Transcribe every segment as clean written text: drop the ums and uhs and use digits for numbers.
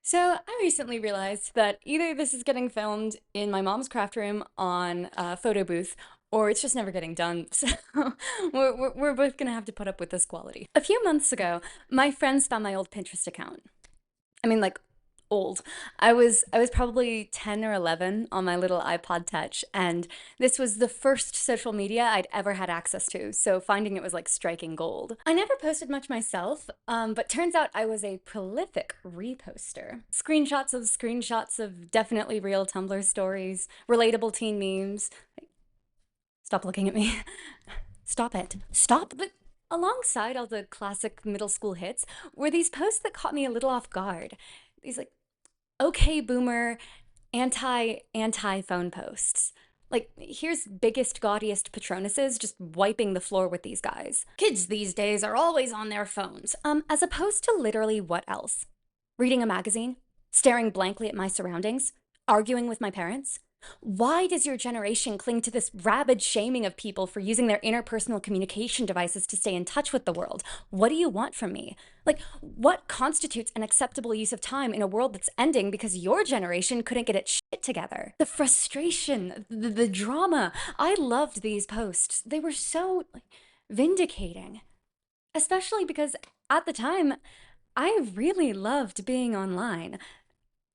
So I recently realized that either this is getting filmed in my mom's craft room on a photo booth, or it's just never getting done. So we're both gonna have to put up with this quality. A few months ago, my friends found my old Pinterest account. I mean, like, old. I was probably 10 or 11 on my little iPod Touch, and this was the first social media I'd ever had access to, so finding it was like striking gold. I never posted much myself, but turns out I was a prolific reposter. Screenshots of definitely real Tumblr stories, relatable teen memes. Stop looking at me. Stop it. Stop. But alongside all the classic middle school hits were these posts that caught me a little off guard. These like okay boomer anti phone posts. Like, here's biggest, gaudiest Patronuses just wiping the floor with these guys. Kids these days are always on their phones. As opposed to literally what else? Reading a magazine? Staring blankly at my surroundings? Arguing with my parents? Why does your generation cling to this rabid shaming of people for using their interpersonal communication devices to stay in touch with the world? What do you want from me? Like, what constitutes an acceptable use of time in a world that's ending because your generation couldn't get its shit together? The frustration, the drama. I loved these posts. They were so vindicating, especially because at the time, I really loved being online.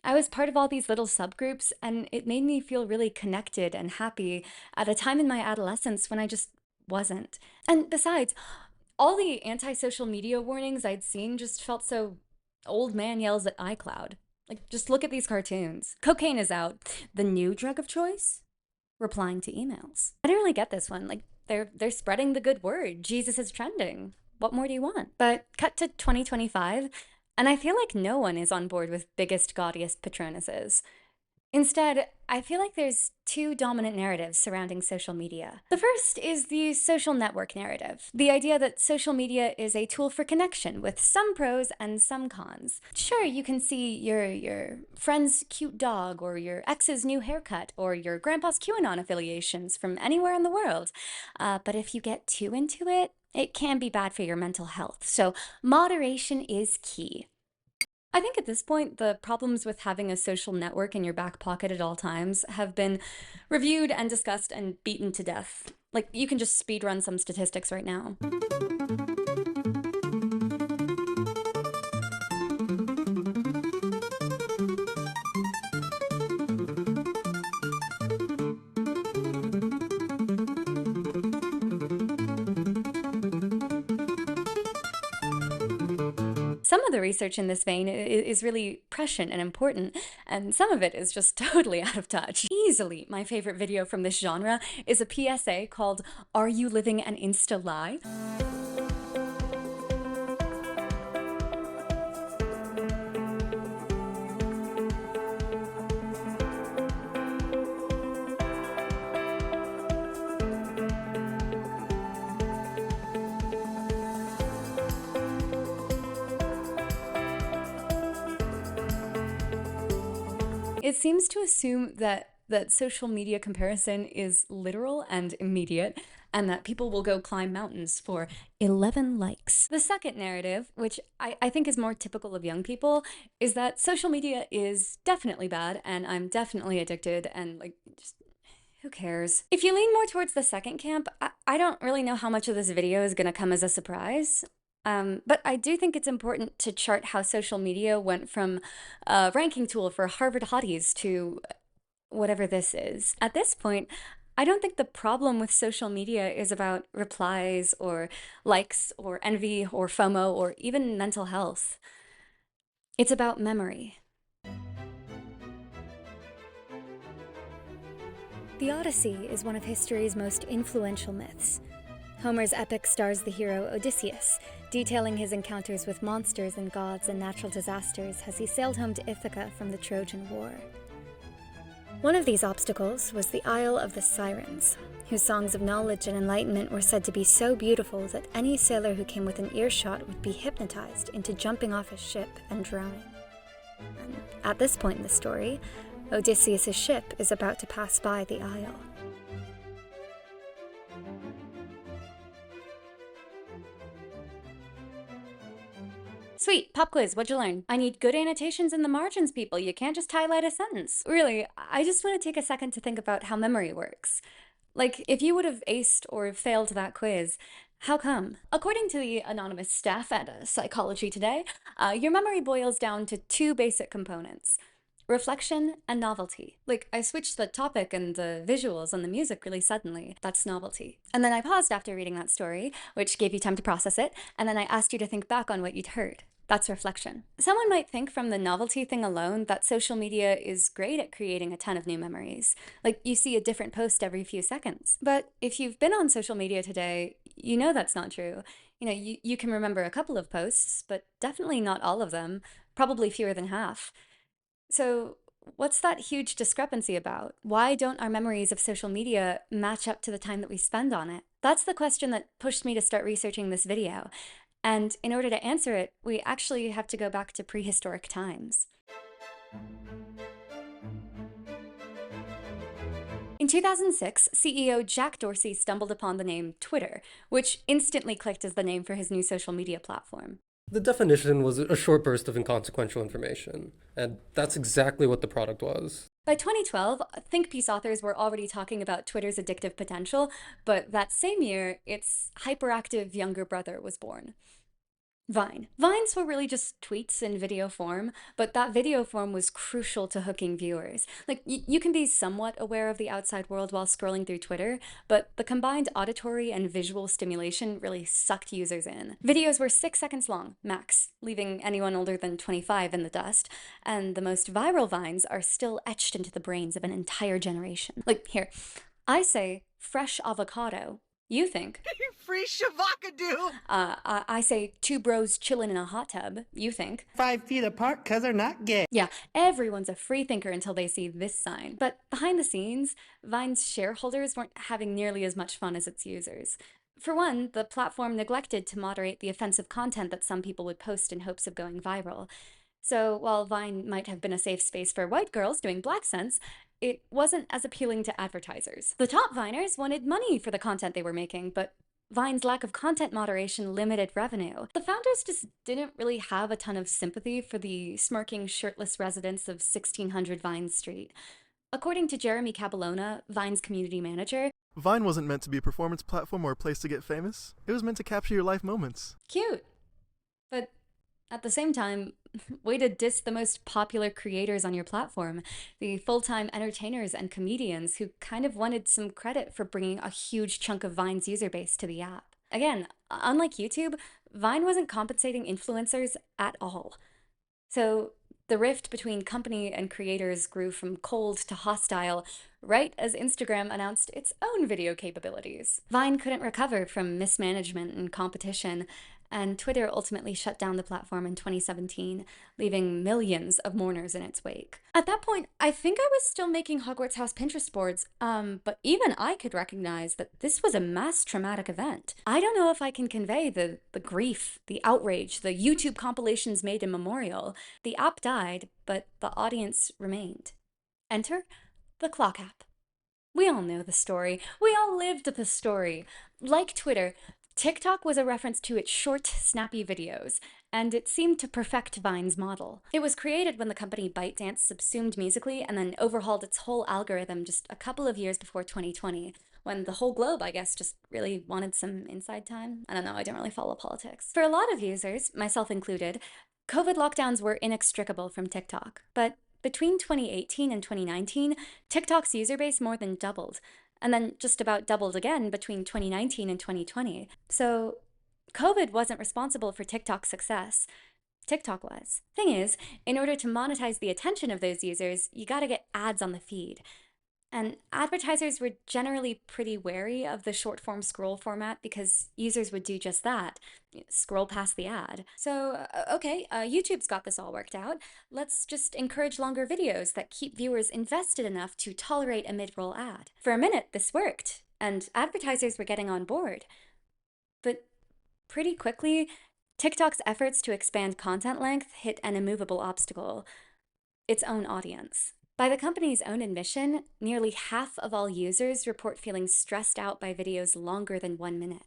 I was part of all these little subgroups, and it made me feel really connected and happy at a time in my adolescence when I just wasn't. And besides, all the anti-social media warnings I'd seen just felt so old man yells at iCloud. Like, just look at these cartoons. Cocaine is out. The new drug of choice? Replying to emails. I didn't really get this one. Like, they're spreading the good word. Jesus is trending. What more do you want? But cut to 2025, and I feel like no one is on board with biggest, gaudiest Patronuses. Instead, I feel like there's two dominant narratives surrounding social media. The first is the social network narrative, the idea that social media is a tool for connection with some pros and some cons. Sure, you can see your friend's cute dog, or your ex's new haircut, or your grandpa's QAnon affiliations from anywhere in the world. But if you get too into it, it can be bad for your mental health. So moderation is key. I think at this point, the problems with having a social network in your back pocket at all times have been reviewed and discussed and beaten to death. Like, you can just speed run some statistics right now. Some of the research in this vein is really prescient and important, and some of it is just totally out of touch. Easily, my favorite video from this genre is a PSA called "Are You Living an Insta Lie?" It seems to assume that social media comparison is literal and immediate, and that people will go climb mountains for 11 likes. The second narrative, which I think is more typical of young people, is that social media is definitely bad, and I'm definitely addicted, and like, just who cares? If you lean more towards the second camp, I don't really know how much of this video is gonna come as a surprise. But I do think it's important to chart how social media went from a ranking tool for Harvard hotties to whatever this is. At this point, I don't think the problem with social media is about replies or likes or envy or FOMO or even mental health. It's about memory. The Odyssey is one of history's most influential myths. Homer's epic stars the hero Odysseus, detailing his encounters with monsters and gods and natural disasters as he sailed home to Ithaca from the Trojan War. One of these obstacles was the Isle of the Sirens, whose songs of knowledge and enlightenment were said to be so beautiful that any sailor who came within earshot would be hypnotized into jumping off his ship and drowning. And at this point in the story, Odysseus' ship is about to pass by the isle. Sweet, pop quiz, what'd you learn? I need good annotations in the margins, people. You can't just highlight a sentence. Really, I just want to take a second to think about how memory works. Like, if you would have aced or failed that quiz, how come? According to the anonymous staff at Psychology Today, your memory boils down to two basic components: reflection and novelty. Like, I switched the topic and the visuals and the music really suddenly. That's novelty. And then I paused after reading that story, which gave you time to process it, and then I asked you to think back on what you'd heard. That's reflection. Someone might think from the novelty thing alone that social media is great at creating a ton of new memories. Like, you see a different post every few seconds. But if you've been on social media today, you know that's not true. You can remember a couple of posts, but definitely not all of them, probably fewer than half. So, what's that huge discrepancy about? Why don't our memories of social media match up to the time that we spend on it? That's the question that pushed me to start researching this video. And in order to answer it, we actually have to go back to prehistoric times. In 2006, CEO Jack Dorsey stumbled upon the name Twitter, which instantly clicked as the name for his new social media platform. The definition was a short burst of inconsequential information, and that's exactly what the product was. By 2012, think piece authors were already talking about Twitter's addictive potential, but that same year, its hyperactive younger brother was born. Vine. Vines were really just tweets in video form, but that video form was crucial to hooking viewers. Like, you can be somewhat aware of the outside world while scrolling through Twitter, but the combined auditory and visual stimulation really sucked users in. Videos were 6 seconds long, max, leaving anyone older than 25 in the dust, and the most viral vines are still etched into the brains of an entire generation. Like, here, I say fresh avocado. You think? Free shavakadoo! I say two bros chillin' in a hot tub. You think? 5 feet apart because they're not gay. Yeah, everyone's a free thinker until they see this sign. But behind the scenes, Vine's shareholders weren't having nearly as much fun as its users. For one, the platform neglected to moderate the offensive content that some people would post in hopes of going viral. So while Vine might have been a safe space for white girls doing black sense, it wasn't as appealing to advertisers. The top Viners wanted money for the content they were making, but Vine's lack of content moderation limited revenue. The founders just didn't really have a ton of sympathy for the smirking, shirtless residents of 1600 Vine Street. According to Jeremy Caballona, Vine's community manager, Vine wasn't meant to be a performance platform or a place to get famous. It was meant to capture your life moments. cute. But at the same time, way to diss the most popular creators on your platform, the full-time entertainers and comedians who kind of wanted some credit for bringing a huge chunk of Vine's user base to the app. Again, unlike YouTube, Vine wasn't compensating influencers at all. So the rift between company and creators grew from cold to hostile right as Instagram announced its own video capabilities. Vine couldn't recover from mismanagement and competition, and Twitter ultimately shut down the platform in 2017, leaving millions of mourners in its wake. At that point, I think I was still making Hogwarts House Pinterest boards, but even I could recognize that this was a mass traumatic event. I don't know if I can convey the grief, the outrage, the YouTube compilations made in memorial. The app died, but the audience remained. Enter the Clock app. We all know the story. We all lived the story. Like Twitter, TikTok was a reference to its short, snappy videos, and it seemed to perfect Vine's model. It was created when the company ByteDance subsumed Musical.ly and then overhauled its whole algorithm just a couple of years before 2020, when the whole globe, I guess, just really wanted some inside time. I don't know, I don't really follow politics. For a lot of users, myself included, COVID lockdowns were inextricable from TikTok. But between 2018 and 2019, TikTok's user base more than doubled, and then just about doubled again between 2019 and 2020. So COVID wasn't responsible for TikTok's success. TikTok was. Thing is, in order to monetize the attention of those users, you gotta get ads on the feed. And advertisers were generally pretty wary of the short form scroll format because users would do just that, scroll past the ad. So, okay, YouTube's got this all worked out. Let's just encourage longer videos that keep viewers invested enough to tolerate a mid-roll ad. For a minute, this worked, and advertisers were getting on board. But pretty quickly, TikTok's efforts to expand content length hit an immovable obstacle: its own audience. By the company's own admission, nearly half of all users report feeling stressed out by videos longer than 1 minute.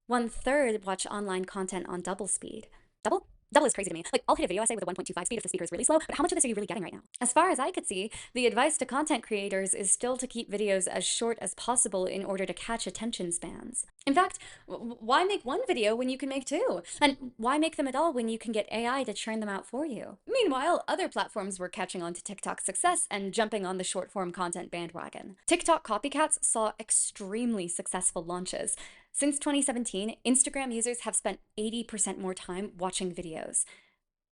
1/3 watch online content on double speed. Double? Double is crazy to me. Like, I'll hit a video essay with a 1.25 speed if the speaker is really slow, but how much of this are you really getting right now? As far as I could see, the advice to content creators is still to keep videos as short as possible in order to catch attention spans. In fact, why make one video when you can make two? And why make them at all when you can get AI to churn them out for you? Meanwhile, other platforms were catching on to TikTok's success and jumping on the short form content bandwagon. TikTok copycats saw extremely successful launches. Since 2017, Instagram users have spent 80% more time watching videos.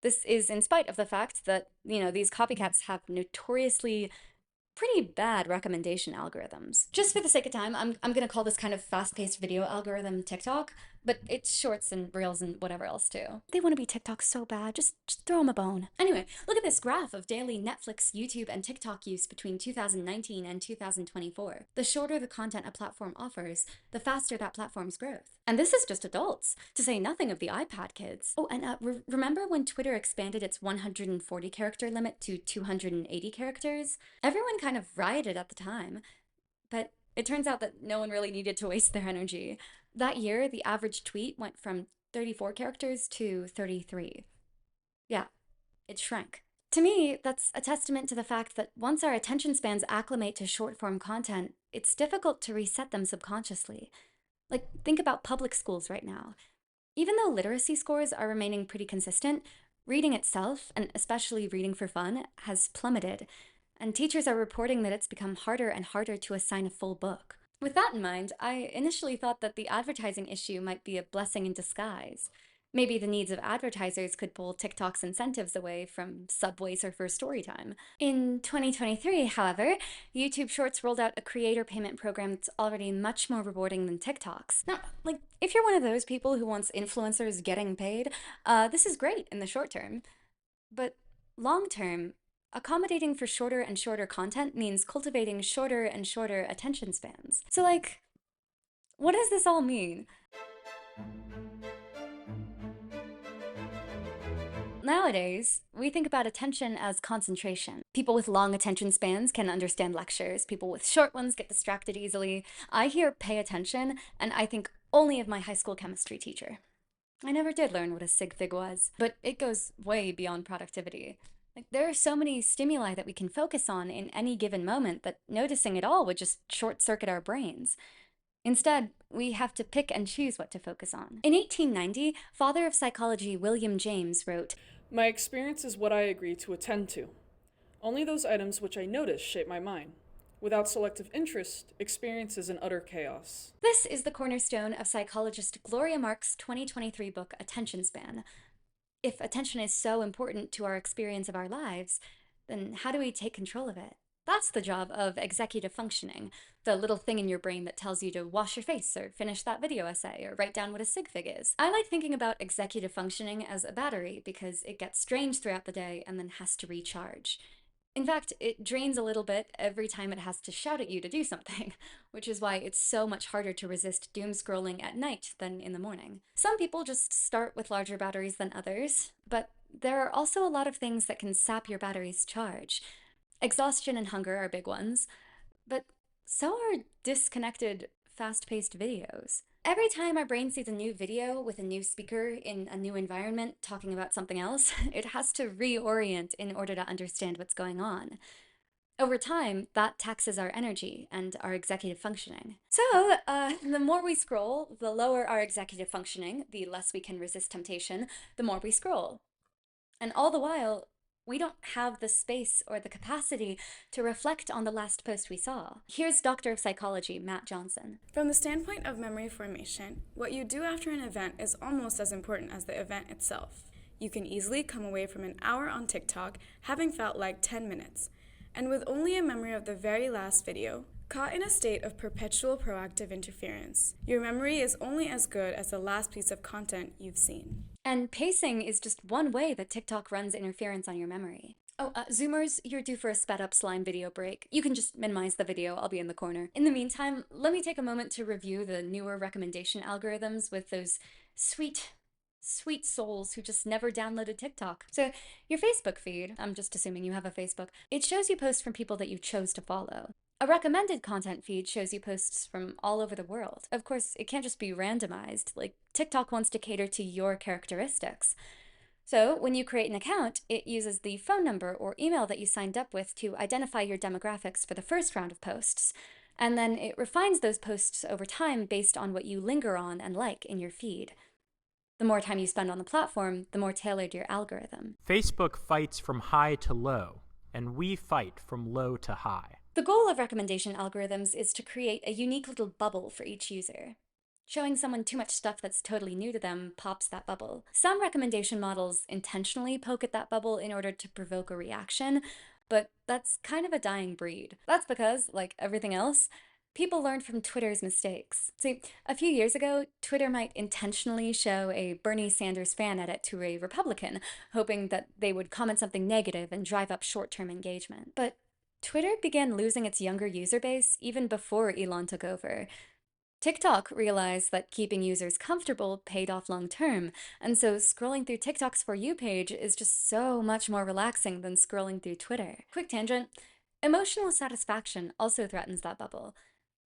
This is in spite of the fact that, these copycats have notoriously pretty bad recommendation algorithms. Just for the sake of time, I'm gonna call this kind of fast-paced video algorithm TikTok, but it's shorts and reels and whatever else too. They want to be TikTok so bad, just throw them a bone. Anyway, look at this graph of daily Netflix, YouTube, and TikTok use between 2019 and 2024. The shorter the content a platform offers, the faster that platform's growth. And this is just adults, to say nothing of the iPad kids. Oh, and remember when Twitter expanded its 140 character limit to 280 characters? Everyone kind of rioted at the time, but it turns out that no one really needed to waste their energy. That year, the average tweet went from 34 characters to 33. Yeah, it shrank. To me, that's a testament to the fact that once our attention spans acclimate to short-form content, it's difficult to reset them subconsciously. Like, think about public schools right now. Even though literacy scores are remaining pretty consistent, reading itself, and especially reading for fun, has plummeted, and teachers are reporting that it's become harder and harder to assign a full book. With that in mind, I initially thought that the advertising issue might be a blessing in disguise. Maybe the needs of advertisers could pull TikTok's incentives away from Subway Surfer Storytime. In 2023, however, YouTube Shorts rolled out a creator payment program that's already much more rewarding than TikTok's. Now, if you're one of those people who wants influencers getting paid, this is great in the short term. But long term, accommodating for shorter and shorter content means cultivating shorter and shorter attention spans. So what does this all mean? Nowadays, we think about attention as concentration. People with long attention spans can understand lectures. People with short ones get distracted easily. I hear pay attention, and I think only of my high school chemistry teacher. I never did learn what a sig fig was, but it goes way beyond productivity. There are so many stimuli that we can focus on in any given moment that noticing it all would just short-circuit our brains. Instead, we have to pick and choose what to focus on. In 1890, father of psychology William James wrote, "My experience is what I agree to attend to. Only those items which I notice shape my mind. Without selective interest, experience is an utter chaos." This is the cornerstone of psychologist Gloria Mark's 2023 book, Attention Span. If attention is so important to our experience of our lives, then how do we take control of it? That's the job of executive functioning, the little thing in your brain that tells you to wash your face or finish that video essay or write down what a sig fig is. I like thinking about executive functioning as a battery because it gets drained throughout the day and then has to recharge. In fact, it drains a little bit every time it has to shout at you to do something, which is why it's so much harder to resist doom scrolling at night than in the morning. Some people just start with larger batteries than others, but there are also a lot of things that can sap your battery's charge. Exhaustion and hunger are big ones, but so are disconnected, fast-paced videos. Every time our brain sees a new video with a new speaker in a new environment talking about something else, it has to reorient in order to understand what's going on. Over time, that taxes our energy and our executive functioning. So, the more we scroll, the lower our executive functioning, the less we can resist temptation, the more we scroll. And all the while, we don't have the space or the capacity to reflect on the last post we saw. Here's Doctor of Psychology, Matt Johnson. From the standpoint of memory formation, what you do after an event is almost as important as the event itself. You can easily come away from an hour on TikTok having felt like 10 minutes, and with only a memory of the very last video, caught in a state of perpetual proactive interference. Your memory is only as good as the last piece of content you've seen. And pacing is just one way that TikTok runs interference on your memory. Oh, Zoomers, you're due for a sped-up slime video break. You can just minimize the video, I'll be in the corner. In the meantime, let me take a moment to review the newer recommendation algorithms with those sweet souls who just never downloaded TikTok. So your Facebook feed, I'm just assuming you have a Facebook, it shows you posts from people that you chose to follow. A recommended content feed shows you posts from all over the world. Of course, it can't just be randomized. TikTok wants to cater to your characteristics. So when you create an account, it uses the phone number or email that you signed up with to identify your demographics for the first round of posts. And then it refines those posts over time based on what you linger on and like in your feed. The more time you spend on the platform, the more tailored your algorithm. Facebook fights from high to low, and we fight from low to high. The goal of recommendation algorithms is to create a unique little bubble for each user. Showing someone too much stuff that's totally new to them pops that bubble. Some recommendation models intentionally poke at that bubble in order to provoke a reaction, but that's kind of a dying breed. That's because, like everything else, people learned from Twitter's mistakes. See, a few years ago, Twitter might intentionally show a Bernie Sanders fan edit to a Republican, hoping that they would comment something negative and drive up short-term engagement. But Twitter began losing its younger user base even before Elon took over. TikTok realized that keeping users comfortable paid off long term, and so scrolling through TikTok's For You page is just so much more relaxing than scrolling through Twitter. Quick tangent, emotional satisfaction also threatens that bubble.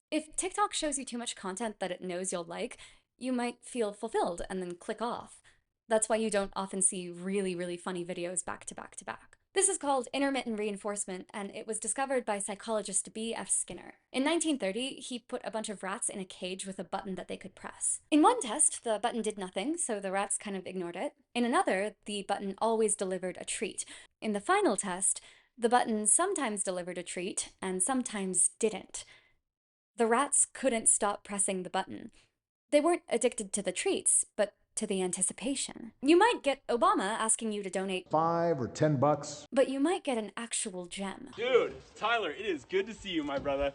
If TikTok shows you too much content that it knows you'll like, you might feel fulfilled and then click off. That's why you don't often see really, really funny videos back to back to back. This is called intermittent reinforcement, and it was discovered by psychologist B.F. Skinner. In 1930, he put a bunch of rats in a cage with a button that they could press. In one test, the button did nothing, so the rats kind of ignored it. In another, the button always delivered a treat. In the final test, the button sometimes delivered a treat and sometimes didn't. The rats couldn't stop pressing the button. They weren't addicted to the treats, but to the anticipation. You might get Obama asking you to donate $5 or $10. but you might get an actual gem. Dude, Tyler, it is good to see you, my brother.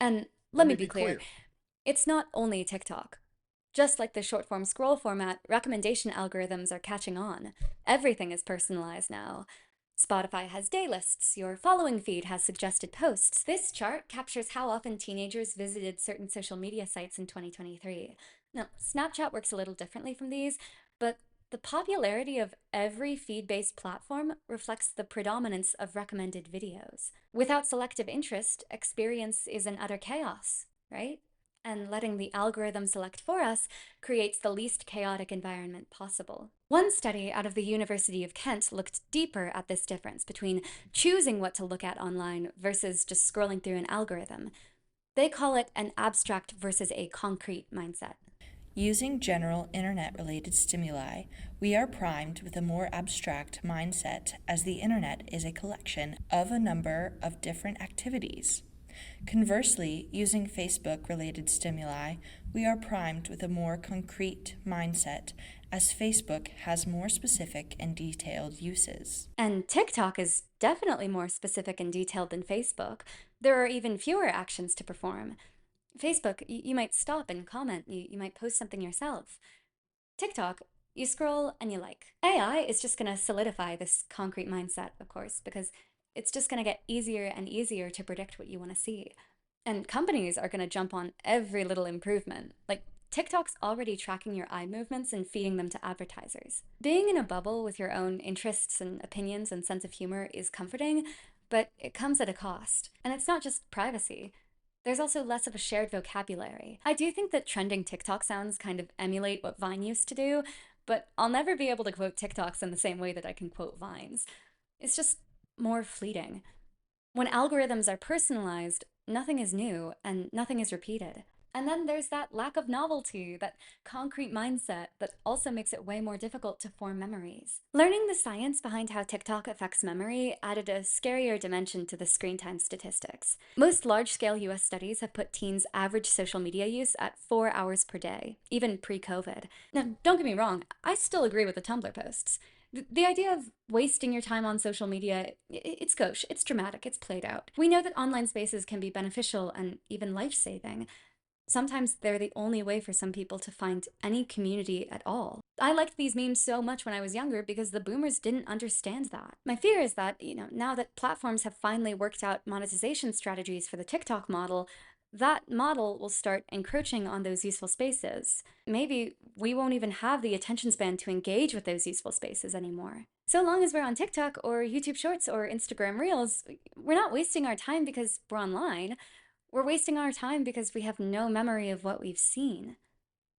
And let me be clear, it's not only TikTok. Just like the short-form scroll format, recommendation algorithms are catching on. Everything is personalized now. Spotify has day lists, your following feed has suggested posts. This chart captures how often teenagers visited certain social media sites in 2023. Now, Snapchat works a little differently from these, but the popularity of every feed-based platform reflects the predominance of recommended videos. Without selective interest, experience is in utter chaos, right? And letting the algorithm select for us creates the least chaotic environment possible. One study out of the University of Kent looked deeper at this difference between choosing what to look at online versus just scrolling through an algorithm. They call it an abstract versus a concrete mindset. Using general internet-related stimuli, we are primed with a more abstract mindset as the internet is a collection of a number of different activities. Conversely, using Facebook-related stimuli, we are primed with a more concrete mindset, as Facebook has more specific and detailed uses. And TikTok is definitely more specific and detailed than Facebook. There are even fewer actions to perform. Facebook, you might stop and comment, you might post something yourself. TikTok, you scroll and you like. AI is just going to solidify this concrete mindset, of course, because it's just going to get easier and easier to predict what you want to see. And companies are going to jump on every little improvement. Like, TikTok's already tracking your eye movements and feeding them to advertisers. Being in a bubble with your own interests and opinions and sense of humor is comforting, but it comes at a cost. And it's not just privacy. There's also less of a shared vocabulary. I do think that trending TikTok sounds kind of emulate what Vine used to do, but I'll never be able to quote TikToks in the same way that I can quote Vines. It's just more fleeting. When algorithms are personalized, nothing is new and nothing is repeated. And then there's that lack of novelty, that concrete mindset that also makes it way more difficult to form memories. Learning the science behind how TikTok affects memory added a scarier dimension to the screen time statistics. Most large-scale US studies have put teens' average social media use at 4 hours per day, even pre-COVID. Now, don't get me wrong, I still agree with the Tumblr posts. The idea of wasting your time on social media, it's gauche, it's dramatic, it's played out. We know that online spaces can be beneficial and even life-saving. Sometimes they're the only way for some people to find any community at all. I liked these memes so much when I was younger because the boomers didn't understand that. My fear is that, now that platforms have finally worked out monetization strategies for the TikTok model, that model will start encroaching on those useful spaces. Maybe we won't even have the attention span to engage with those useful spaces anymore. So long as we're on TikTok or YouTube Shorts or Instagram Reels, we're not wasting our time because we're online. We're wasting our time because we have no memory of what we've seen.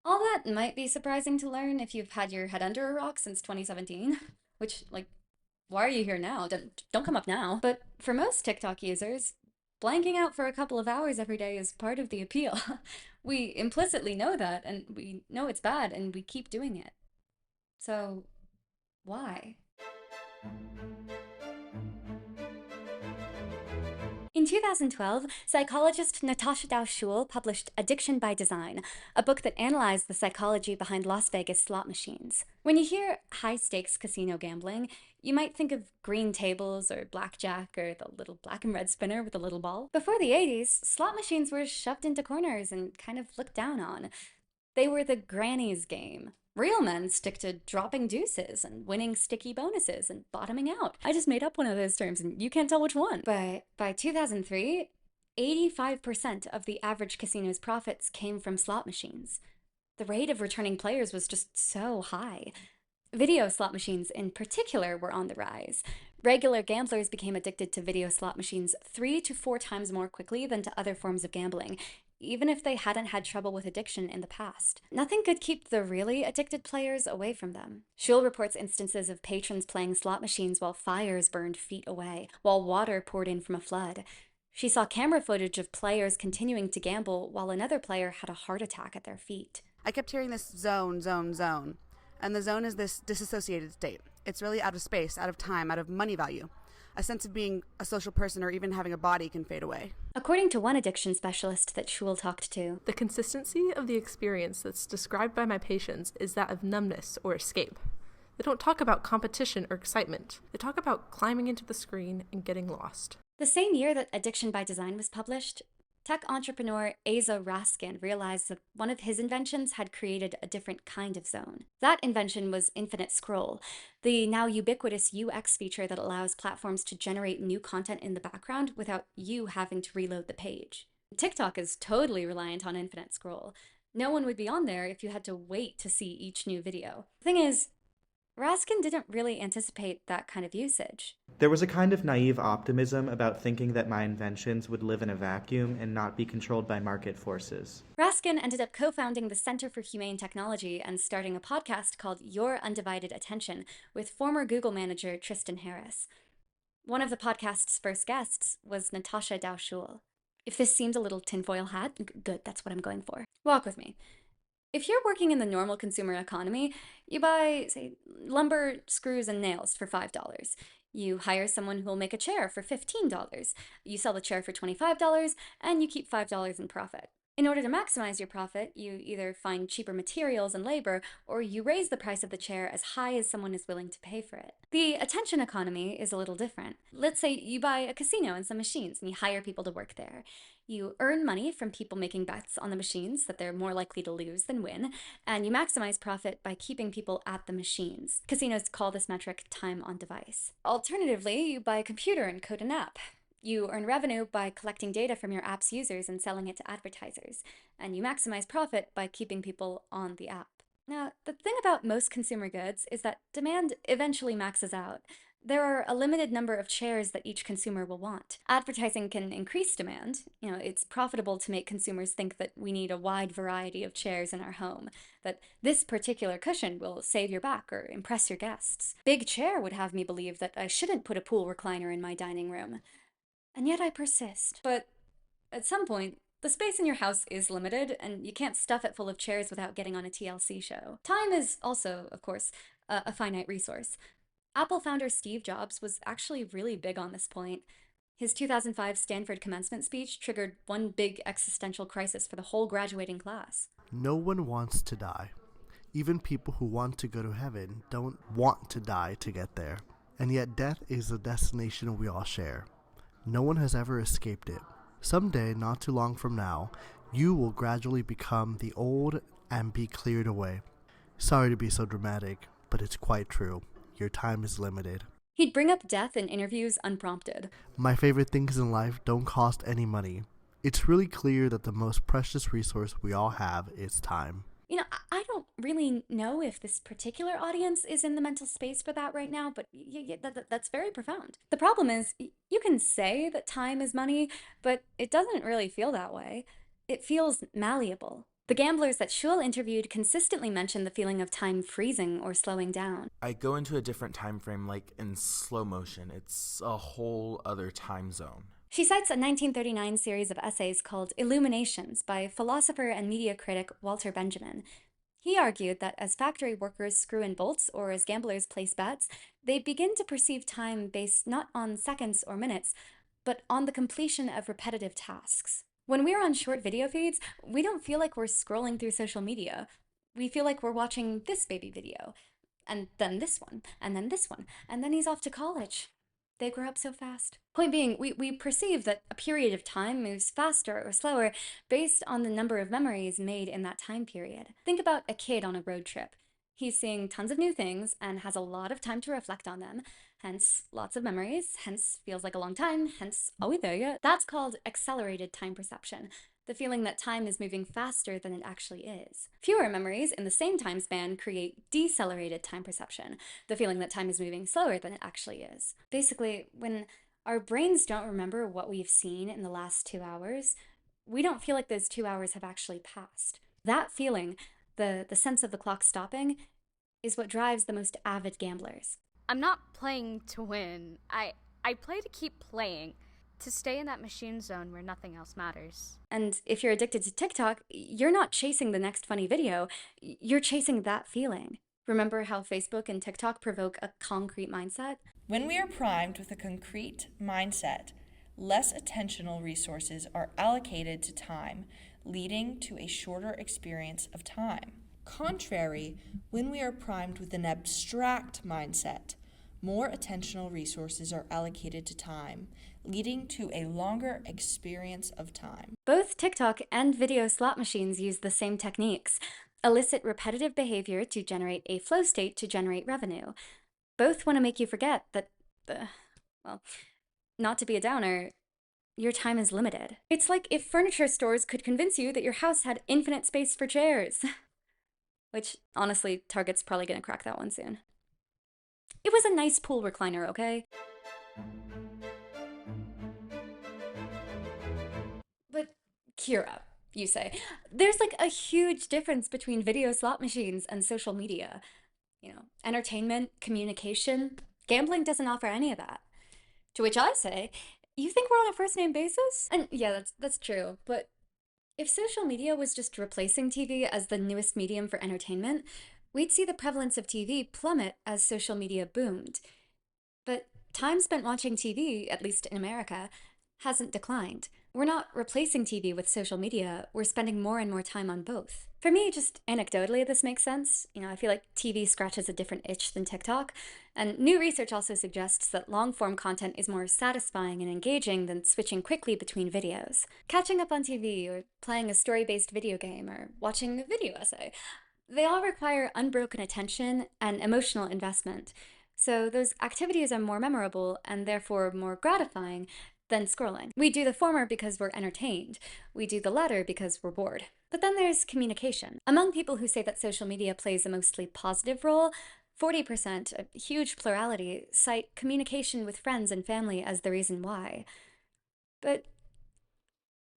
All that might be surprising to learn if you've had your head under a rock since 2017, which, like, why are you here now? Don't come up now. But for most TikTok users, blanking out for a couple of hours every day is part of the appeal. We implicitly know that, and we know it's bad, and we keep doing it. So, why? In 2012, psychologist Natasha Dow published Addiction by Design, a book that analyzed the psychology behind Las Vegas slot machines. When you hear high-stakes casino gambling, you might think of green tables or blackjack or the little black and red spinner with a little ball. Before the 80s, slot machines were shoved into corners and kind of looked down on. They were the granny's game. Real men stick to dropping deuces and winning sticky bonuses and bottoming out. I just made up one of those terms and you can't tell which one. But by 2003, 85% of the average casino's profits came from slot machines. The rate of returning players was just so high. Video slot machines in particular were on the rise. Regular gamblers became addicted to video slot machines 3 to 4 times more quickly than to other forms of gambling, even if they hadn't had trouble with addiction in the past. Nothing could keep the really addicted players away from them. Schul reports instances of patrons playing slot machines while fires burned feet away, while water poured in from a flood. She saw camera footage of players continuing to gamble while another player had a heart attack at their feet. I kept hearing this zone, zone, zone. And the zone is this disassociated state. It's really out of space, out of time, out of money value. A sense of being a social person or even having a body can fade away. According to one addiction specialist that Schul talked to, the consistency of the experience that's described by my patients is that of numbness or escape. They don't talk about competition or excitement. They talk about climbing into the screen and getting lost. The same year that Addiction by Design was published, tech entrepreneur Asa Raskin realized that one of his inventions had created a different kind of zone. That invention was infinite scroll, the now ubiquitous UX feature that allows platforms to generate new content in the background without you having to reload the page. TikTok is totally reliant on infinite scroll. No one would be on there if you had to wait to see each new video. The thing is, Raskin didn't really anticipate that kind of usage. There was a kind of naive optimism about thinking that my inventions would live in a vacuum and not be controlled by market forces. Raskin ended up co-founding the Center for Humane Technology and starting a podcast called Your Undivided Attention with former Google manager Tristan Harris. One of the podcast's first guests was Natasha Dow. If this seemed a little tinfoil hat, good, that's what I'm going for. Walk with me. If you're working in the normal consumer economy, you buy, say, lumber, screws, and nails for $5. You hire someone who will make a chair for $15. You sell the chair for $25, and you keep $5 in profit. In order to maximize your profit, you either find cheaper materials and labor, or you raise the price of the chair as high as someone is willing to pay for it. The attention economy is a little different. Let's say you buy a casino and some machines, and you hire people to work there. You earn money from people making bets on the machines that they're more likely to lose than win, and you maximize profit by keeping people at the machines. Casinos call this metric time on device. Alternatively, you buy a computer and code an app. You earn revenue by collecting data from your app's users and selling it to advertisers, and you maximize profit by keeping people on the app. Now, the thing about most consumer goods is that demand eventually maxes out. There are a limited number of chairs that each consumer will want. Advertising can increase demand. It's profitable to make consumers think that we need a wide variety of chairs in our home, that this particular cushion will save your back or impress your guests. Big chair would have me believe that I shouldn't put a pool recliner in my dining room. And yet I persist. But at some point, the space in your house is limited, and you can't stuff it full of chairs without getting on a TLC show. Time is also, of course, a finite resource. Apple founder Steve Jobs was actually really big on this point. His 2005 Stanford commencement speech triggered one big existential crisis for the whole graduating class. No one wants to die. Even people who want to go to heaven don't want to die to get there. And yet death is a destination we all share. No one has ever escaped it. Someday, not too long from now, you will gradually become the old and be cleared away. Sorry to be so dramatic, but it's quite true. Your time is limited. He'd bring up death in interviews unprompted. My favorite things in life don't cost any money. It's really clear that the most precious resource we all have is time. I don't really know if this particular audience is in the mental space for that right now, but that's very profound. The problem is, you can say that time is money, but it doesn't really feel that way. It feels malleable. The gamblers that Shul interviewed consistently mentioned the feeling of time freezing or slowing down. I go into a different time frame, like in slow motion. It's a whole other time zone. She cites a 1939 series of essays called Illuminations by philosopher and media critic Walter Benjamin. He argued that as factory workers screw in bolts or as gamblers place bets, they begin to perceive time based not on seconds or minutes, but on the completion of repetitive tasks. When we're on short video feeds, we don't feel like we're scrolling through social media. We feel like we're watching this baby video, and then this one, and then this one, and then he's off to college. They grow up so fast. Point being, we perceive that a period of time moves faster or slower based on the number of memories made in that time period. Think about a kid on a road trip. He's seeing tons of new things and has a lot of time to reflect on them, hence lots of memories, hence feels like a long time, hence are we there yet? That's called accelerated time perception, the feeling that time is moving faster than it actually is. Fewer memories in the same time span create decelerated time perception, the feeling that time is moving slower than it actually is. Basically, when our brains don't remember what we've seen in the last 2 hours, we don't feel like those 2 hours have actually passed. That feeling, the sense of the clock stopping, is what drives the most avid gamblers. I'm not playing to win. I play to keep playing, to stay in that machine zone where nothing else matters. And if you're addicted to TikTok, you're not chasing the next funny video, you're chasing that feeling. Remember how Facebook and TikTok provoke a concrete mindset? When we are primed with a concrete mindset, less attentional resources are allocated to time, leading to a shorter experience of time. Contrary, when we are primed with an abstract mindset, more attentional resources are allocated to time, leading to a longer experience of time. Both TikTok and video slot machines use the same techniques. Elicit repetitive behavior to generate a flow state to generate revenue. Both want to make you forget that, well, not to be a downer, your time is limited. It's like if furniture stores could convince you that your house had infinite space for chairs. Which, honestly, Target's probably gonna crack that one soon. It was a nice pool recliner, okay? But, Kira, you say, there's like a huge difference between video slot machines and social media. You know, entertainment, communication. Gambling doesn't offer any of that. To which I say, you think we're on a first-name basis? And yeah, that's true, but if social media was just replacing TV as the newest medium for entertainment, we'd see the prevalence of TV plummet as social media boomed. But time spent watching TV, at least in America, hasn't declined. We're not replacing TV with social media, we're spending more and more time on both. For me, just anecdotally, this makes sense. You know, I feel like TV scratches a different itch than TikTok, and new research also suggests that long-form content is more satisfying and engaging than switching quickly between videos. Catching up on TV, or playing a story-based video game, or watching a video essay, they all require unbroken attention and emotional investment. So those activities are more memorable and therefore more gratifying than scrolling. We do the former because we're entertained. We do the latter because we're bored. But then there's communication. Among people who say that social media plays a mostly positive role, 40%, a huge plurality, cite communication with friends and family as the reason why. But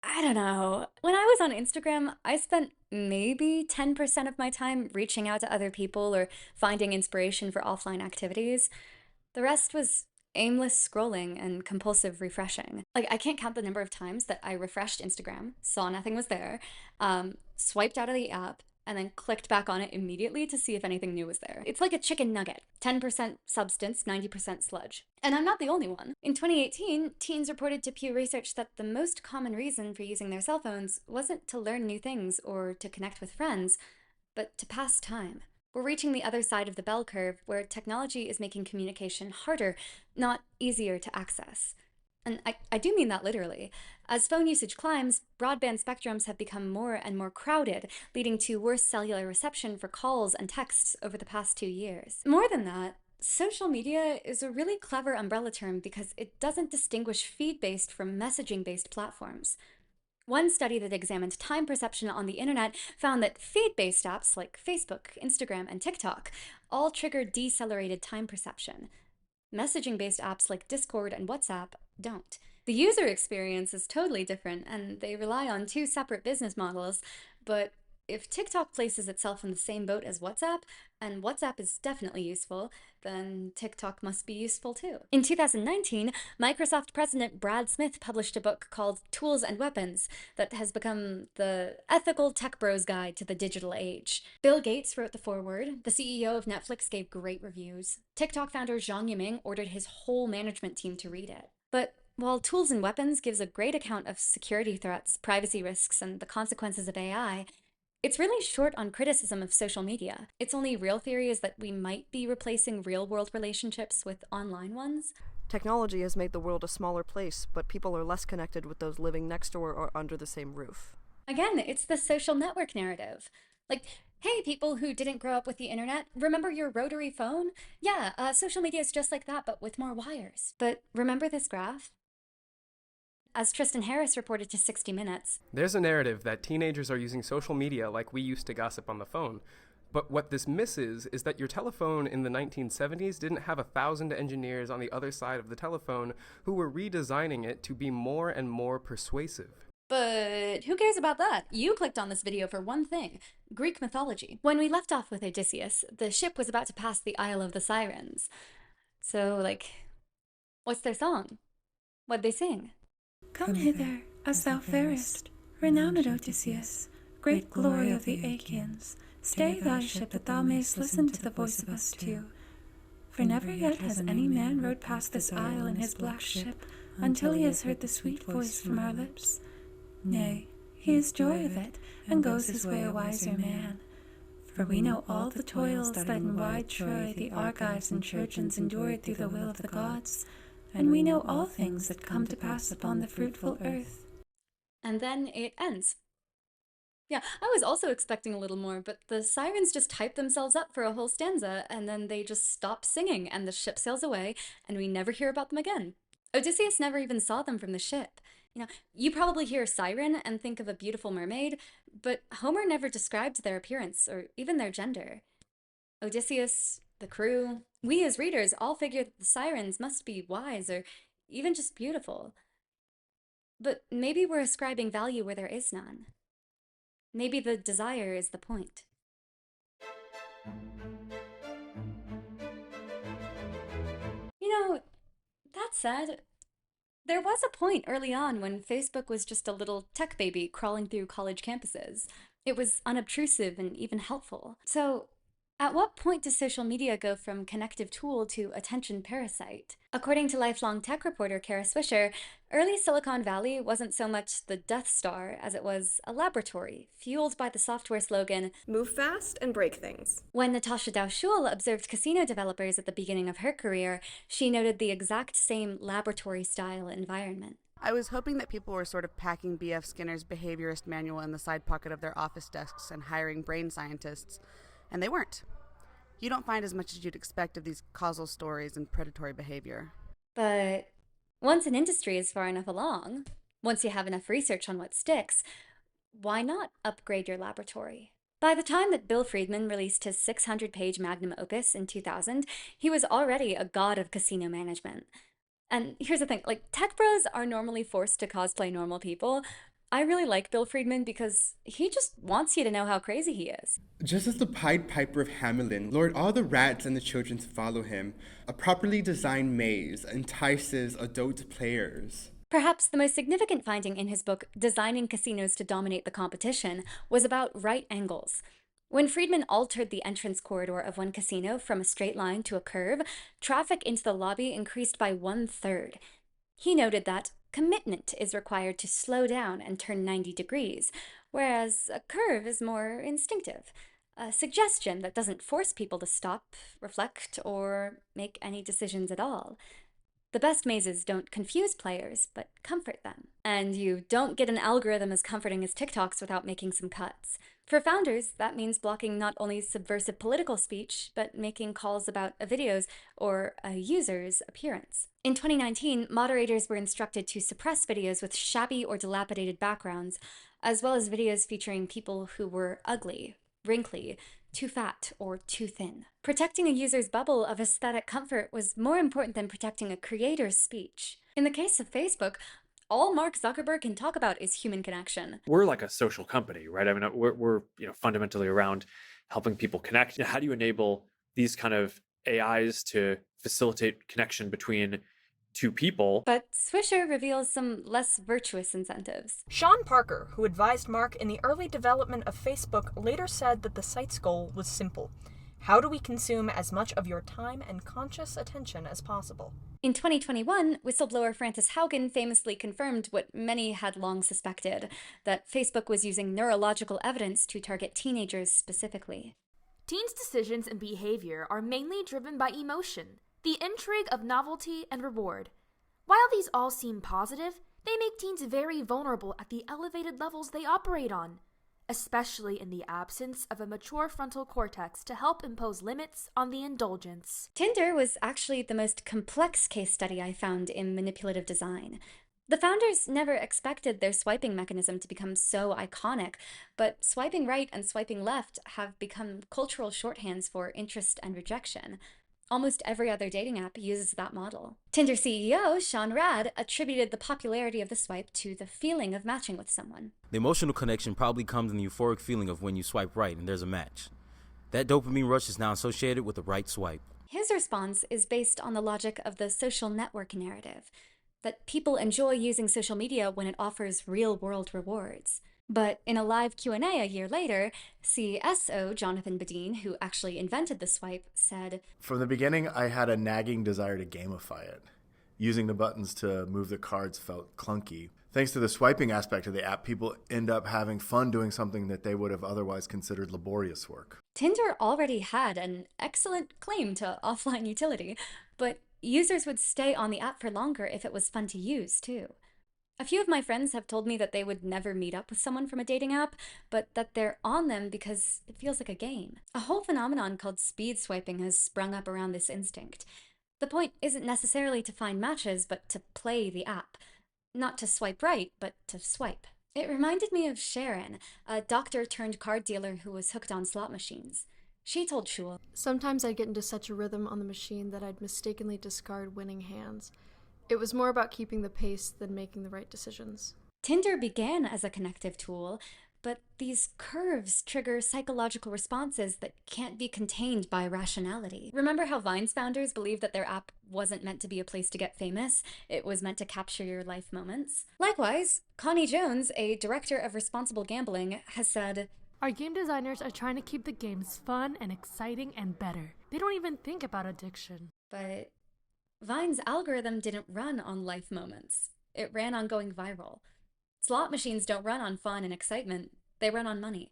I don't know. When I was on Instagram, I spent maybe 10% of my time reaching out to other people or finding inspiration for offline activities. The rest was aimless scrolling and compulsive refreshing. Like, I can't count the number of times that I refreshed Instagram, saw nothing was there, swiped out of the app, and then clicked back on it immediately to see if anything new was there. It's like a chicken nugget. 10% substance, 90% sludge. And I'm not the only one. In 2018, teens reported to Pew Research that the most common reason for using their cell phones wasn't to learn new things or to connect with friends, but to pass time. We're reaching the other side of the bell curve where technology is making communication harder, not easier to access. And I do mean that literally. As phone usage climbs, broadband spectrums have become more and more crowded, leading to worse cellular reception for calls and texts over the past 2 years. More than that, social media is a really clever umbrella term because it doesn't distinguish feed-based from messaging-based platforms. One study that examined time perception on the internet found that feed-based apps like Facebook, Instagram, and TikTok all trigger decelerated time perception. Messaging-based apps like Discord and WhatsApp don't. The user experience is totally different, and they rely on two separate business models, but if TikTok places itself in the same boat as WhatsApp, and WhatsApp is definitely useful, then TikTok must be useful too. In 2019, Microsoft President Brad Smith published a book called Tools and Weapons that has become the ethical tech bros guide to the digital age. Bill Gates wrote the foreword, the CEO of Netflix gave great reviews, TikTok founder Zhang Yiming ordered his whole management team to read it. But while Tools and Weapons gives a great account of security threats, privacy risks, and the consequences of AI, it's really short on criticism of social media. Its only real theory is that we might be replacing real-world relationships with online ones. Technology has made the world a smaller place, but people are less connected with those living next door or under the same roof. Again, it's the social network narrative. Like, hey, people who didn't grow up with the internet, remember your rotary phone? Yeah, social media is just like that, but with more wires. But remember this graph? As Tristan Harris reported to 60 Minutes, there's a narrative that teenagers are using social media like we used to gossip on the phone. But what this misses is that your telephone in the 1970s didn't have 1,000 engineers on the other side of the telephone who were redesigning it to be more and more persuasive. But who cares about that? You clicked on this video for one thing, Greek mythology. When we left off with Odysseus, the ship was about to pass the Isle of the Sirens. So, what's their song? What'd they sing? Come hither, as thou farest, renowned Odysseus, great glory of the Achaeans. Stay thy ship that thou mayst listen to the voice of us two. For never yet has any man rode past this isle in his black ship until he has heard the sweet voice from our lips. Nay, he is joy of it, and goes his way a wiser man. For we know all the toils that in wide Troy the Argives and Trojans endured through the will of the gods, and we know all things that come to pass upon the fruitful earth. And then it ends. Yeah, I was also expecting a little more, but the sirens just hype themselves up for a whole stanza, and then they just stop singing, and the ship sails away, and we never hear about them again. Odysseus never even saw them from the ship. You probably hear siren and think of a beautiful mermaid, but Homer never described their appearance, or even their gender. Odysseus, the crew, we as readers all figure that the sirens must be wise or even just beautiful. But maybe we're ascribing value where there is none. Maybe the desire is the point. That said, there was a point early on when Facebook was just a little tech baby crawling through college campuses. It was unobtrusive and even helpful. So, at what point does social media go from connective tool to attention parasite? According to lifelong tech reporter Kara Swisher, early Silicon Valley wasn't so much the Death Star as it was a laboratory, fueled by the software slogan, "Move fast and break things." When Natasha Dow-Schul observed casino developers at the beginning of her career, she noted the exact same laboratory-style environment. I was hoping that people were sort of packing B.F. Skinner's behaviorist manual in the side pocket of their office desks and hiring brain scientists. And they weren't. You don't find as much as you'd expect of these causal stories and predatory behavior. But once an industry is far enough along, once you have enough research on what sticks, why not upgrade your laboratory? By the time that Bill Friedman released his 600-page magnum opus in 2000, he was already a god of casino management. And here's the thing, tech bros are normally forced to cosplay normal people. I really like Bill Friedman because he just wants you to know how crazy he is. Just as the Pied Piper of Hamelin lured all the rats and the children to follow him, a properly designed maze entices adult players. Perhaps the most significant finding in his book, Designing Casinos to Dominate the Competition, was about right angles. When Friedman altered the entrance corridor of one casino from a straight line to a curve, traffic into the lobby increased by 1/3. He noted that commitment is required to slow down and turn 90 degrees, whereas a curve is more instinctive, a suggestion that doesn't force people to stop, reflect, or make any decisions at all. The best mazes don't confuse players, but comfort them. And you don't get an algorithm as comforting as TikTok's without making some cuts. For founders, that means blocking not only subversive political speech, but making calls about a video's or a user's appearance. In 2019, moderators were instructed to suppress videos with shabby or dilapidated backgrounds, as well as videos featuring people who were ugly, wrinkly, too fat, or too thin. Protecting a user's bubble of aesthetic comfort was more important than protecting a creator's speech. In the case of Facebook, all Mark Zuckerberg can talk about is human connection. We're like a social company, right? I mean, we're fundamentally around helping people connect. How do you enable these kind of AIs to facilitate connection between two people? But Swisher reveals some less virtuous incentives. Sean Parker, who advised Mark in the early development of Facebook, later said that the site's goal was simple. How do we consume as much of your time and conscious attention as possible? In 2021, whistleblower Frances Haugen famously confirmed what many had long suspected, that Facebook was using neurological evidence to target teenagers specifically. Teens' decisions and behavior are mainly driven by emotion, the intrigue of novelty and reward. While these all seem positive, they make teens very vulnerable at the elevated levels they operate on, especially in the absence of a mature frontal cortex to help impose limits on the indulgence. Tinder was actually the most complex case study I found in manipulative design. The founders never expected their swiping mechanism to become so iconic, but swiping right and swiping left have become cultural shorthands for interest and rejection. Almost every other dating app uses that model. Tinder CEO Sean Rad attributed the popularity of the swipe to the feeling of matching with someone. The emotional connection probably comes in the euphoric feeling of when you swipe right and there's a match. That dopamine rush is now associated with the right swipe. His response is based on the logic of the social network narrative, that people enjoy using social media when it offers real-world rewards. But in a live Q&A a year later, CSO Jonathan Badeen, who actually invented the swipe, said, "From the beginning, I had a nagging desire to gamify it. Using the buttons to move the cards felt clunky. Thanks to the swiping aspect of the app, people end up having fun doing something that they would have otherwise considered laborious work." Tinder already had an excellent claim to offline utility, but users would stay on the app for longer if it was fun to use, too. A few of my friends have told me that they would never meet up with someone from a dating app, but that they're on them because it feels like a game. A whole phenomenon called speed swiping has sprung up around this instinct. The point isn't necessarily to find matches, but to play the app. Not to swipe right, but to swipe. It reminded me of Sharon, a doctor turned card dealer who was hooked on slot machines. She told Shul, "Sometimes I'd get into such a rhythm on the machine that I'd mistakenly discard winning hands. It was more about keeping the pace than making the right decisions." Tinder began as a connective tool, but these curves trigger psychological responses that can't be contained by rationality. Remember how Vine's founders believed that their app wasn't meant to be a place to get famous? It was meant to capture your life moments. Likewise, Connie Jones, a director of responsible gambling, has said, "Our game designers are trying to keep the games fun and exciting and better. They don't even think about addiction." But Vine's algorithm didn't run on life moments. It ran on going viral. Slot machines don't run on fun and excitement. They run on money.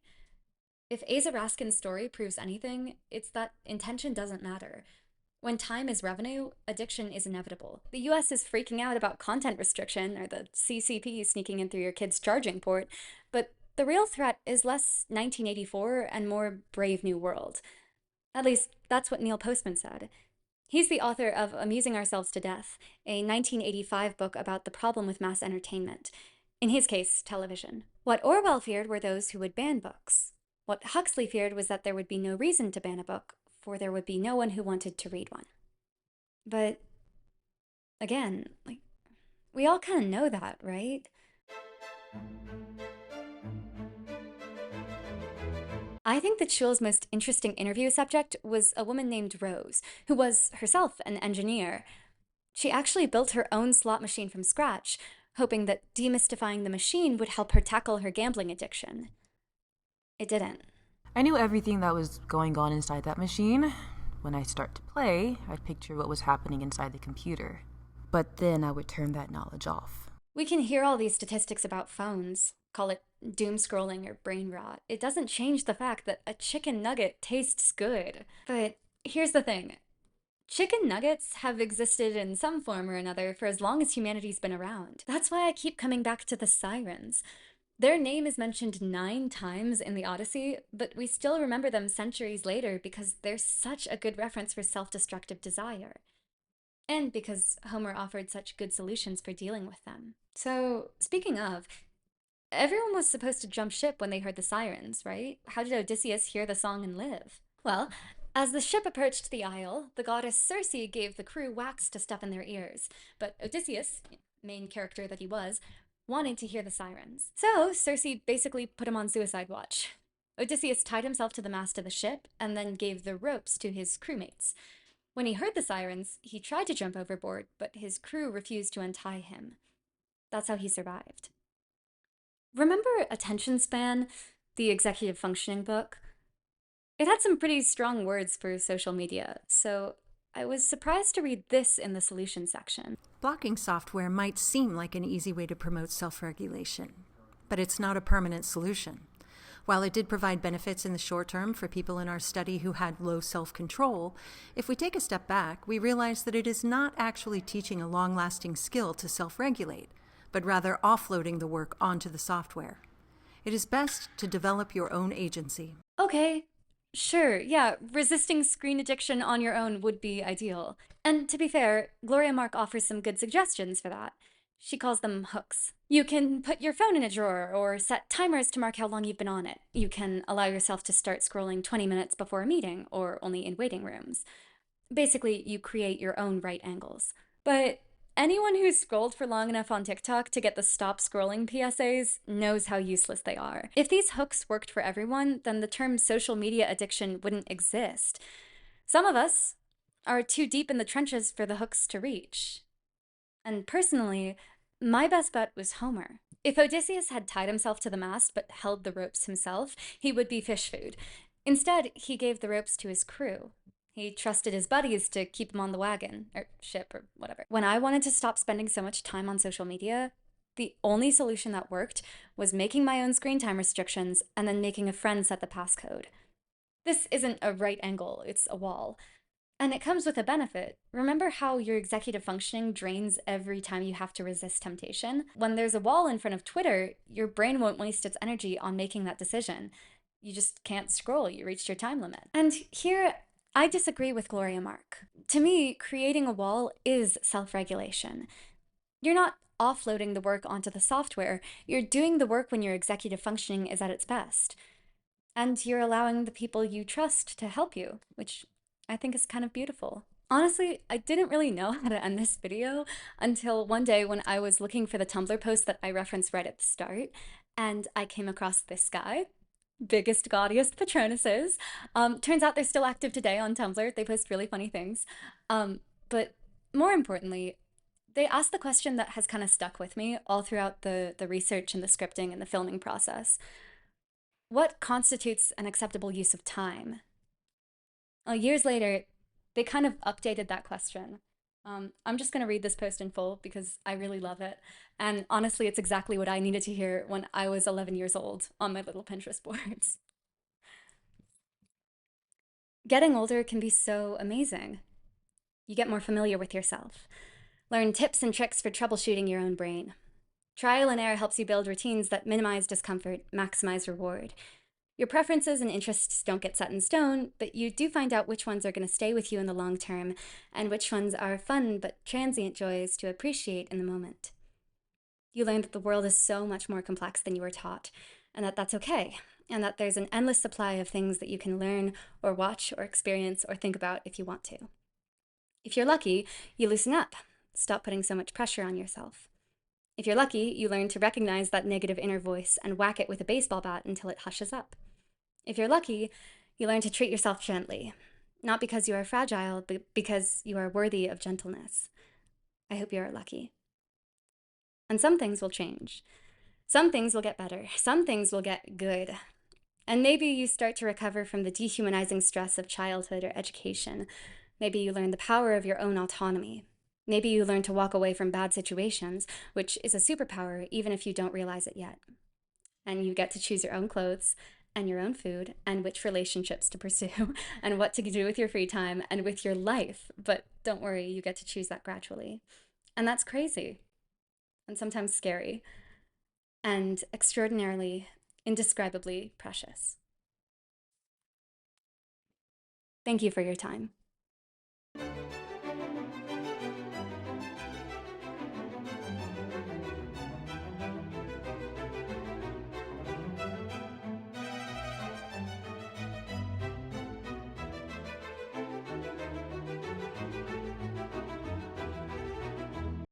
If Asa Raskin's story proves anything, it's that intention doesn't matter. When time is revenue, addiction is inevitable. The US is freaking out about content restriction or the CCP sneaking in through your kid's charging port, but the real threat is less 1984 and more Brave New World. At least, that's what Neil Postman said. He's the author of Amusing Ourselves to Death, a 1985 book about the problem with mass entertainment. In his case, television. What Orwell feared were those who would ban books. What Huxley feared was that there would be no reason to ban a book, for there would be no one who wanted to read one. But, again, we all kind of know that, right? I think that Shul's most interesting interview subject was a woman named Rose, who was herself an engineer. She actually built her own slot machine from scratch, hoping that demystifying the machine would help her tackle her gambling addiction. It didn't. I knew everything that was going on inside that machine. When I start to play, I'd picture what was happening inside the computer. But then I would turn that knowledge off. We can hear all these statistics about phones, call it doom scrolling or brain rot. It doesn't change the fact that a chicken nugget tastes good. But here's the thing. Chicken nuggets have existed in some form or another for as long as humanity's been around. That's why I keep coming back to the sirens. Their name is mentioned 9 times in the Odyssey, but we still remember them centuries later because they're such a good reference for self-destructive desire. And because Homer offered such good solutions for dealing with them. So, speaking of, everyone was supposed to jump ship when they heard the sirens, right? How did Odysseus hear the song and live? Well, as the ship approached the isle, the goddess Circe gave the crew wax to stuff in their ears, but Odysseus, main character that he was, wanted to hear the sirens. So Circe basically put him on suicide watch. Odysseus tied himself to the mast of the ship and then gave the ropes to his crewmates. When he heard the sirens, he tried to jump overboard, but his crew refused to untie him. That's how he survived. Remember Attention Span, the executive functioning book? It had some pretty strong words for social media, so I was surprised to read this in the solution section. Blocking software might seem like an easy way to promote self-regulation, but it's not a permanent solution. While it did provide benefits in the short term for people in our study who had low self-control, if we take a step back, we realize that it is not actually teaching a long-lasting skill to self-regulate, but rather offloading the work onto the software. It is best to develop your own agency. Okay, sure, yeah, resisting screen addiction on your own would be ideal. And to be fair, Gloria Mark offers some good suggestions for that. She calls them hooks. You can put your phone in a drawer or set timers to mark how long you've been on it. You can allow yourself to start scrolling 20 minutes before a meeting or only in waiting rooms. Basically, you create your own right angles. But anyone who's scrolled for long enough on TikTok to get the stop scrolling PSAs knows how useless they are. If these hooks worked for everyone, then the term social media addiction wouldn't exist. Some of us are too deep in the trenches for the hooks to reach. And personally, my best bet was Homer. If Odysseus had tied himself to the mast but held the ropes himself, he would be fish food. Instead, he gave the ropes to his crew. He trusted his buddies to keep him on the wagon, or ship, or whatever. When I wanted to stop spending so much time on social media, the only solution that worked was making my own screen time restrictions and then making a friend set the passcode. This isn't a right angle, it's a wall. And it comes with a benefit. Remember how your executive functioning drains every time you have to resist temptation? When there's a wall in front of Twitter, your brain won't waste its energy on making that decision. You just can't scroll, you reached your time limit. And here, I disagree with Gloria Mark. To me, creating a wall is self-regulation. You're not offloading the work onto the software, you're doing the work when your executive functioning is at its best. And you're allowing the people you trust to help you, which I think is kind of beautiful. Honestly, I didn't really know how to end this video until one day when I was looking for the Tumblr post that I referenced right at the start, and I came across this guy. Biggest, gaudiest Patronuses. Turns out they're still active today on Tumblr. They post really funny things. But more importantly, they asked the question that has kind of stuck with me all throughout the research and the scripting and the filming process. What constitutes an acceptable use of time? Years later, they kind of updated that question. I'm just going to read this post in full because I really love it. And honestly, it's exactly what I needed to hear when I was 11 years old on my little Pinterest boards. Getting older can be so amazing. You get more familiar with yourself. Learn tips and tricks for troubleshooting your own brain. Trial and error helps you build routines that minimize discomfort, maximize reward. Your preferences and interests don't get set in stone, but you do find out which ones are going to stay with you in the long term and which ones are fun but transient joys to appreciate in the moment. You learn that the world is so much more complex than you were taught, and that that's okay, and that there's an endless supply of things that you can learn or watch or experience or think about if you want to. If you're lucky, you loosen up, stop putting so much pressure on yourself. If you're lucky, you learn to recognize that negative inner voice and whack it with a baseball bat until it hushes up. If you're lucky, you learn to treat yourself gently, not because you are fragile, but because you are worthy of gentleness. I hope you are lucky. And some things will change. Some things will get better. Some things will get good. And maybe you start to recover from the dehumanizing stress of childhood or education. Maybe you learn the power of your own autonomy. Maybe you learn to walk away from bad situations, which is a superpower even if you don't realize it yet. And you get to choose your own clothes and your own food and which relationships to pursue and what to do with your free time and with your life. But don't worry, you get to choose that gradually. And that's crazy and sometimes scary. and extraordinarily, indescribably precious. Thank you for your time.